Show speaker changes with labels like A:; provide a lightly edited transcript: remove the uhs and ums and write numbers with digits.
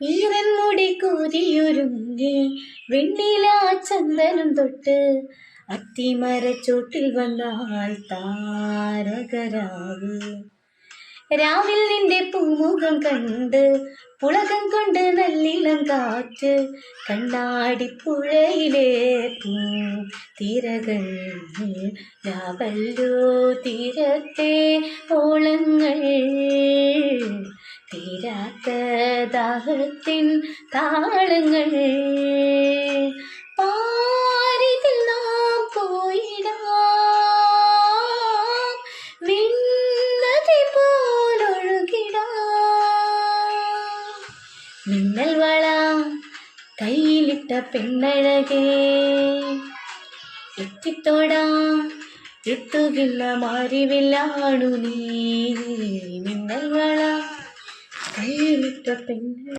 A: ഈറൻ മുടി കൂതിയൊരുങ്ങി വെണ്ണില ചന്ദനം തൊട്ട് അത്തിമരച്ചോട്ടിൽ വന്നാൽ താരകരാവ്. രാവിൽ നിന്റെ പൂമുഖം കണ്ട് പുളകം കൊണ്ട് നല്ലിളം കാറ്റ് കണ്ണാടിപ്പുഴയിലെ തിരകൾ രാവല്ലോ തീരത്തെ ഓളങ്ങൾ തീരാത്ത ദാഹത്തിൻ താളങ്ങൾ പാരിതിൽ നാം പോയിടാം വിണ്ണതി പോലൊഴുകിടാം. മിന്നൽ വള കയ്യിലിട്ട പെണ്ണഴകേ എത്തിത്തോടാം എത്തുകില്ല മാറിവില്ലാണു നീ. മിന്നൽ വള കയ്യിലിട്ട പെണ്ണ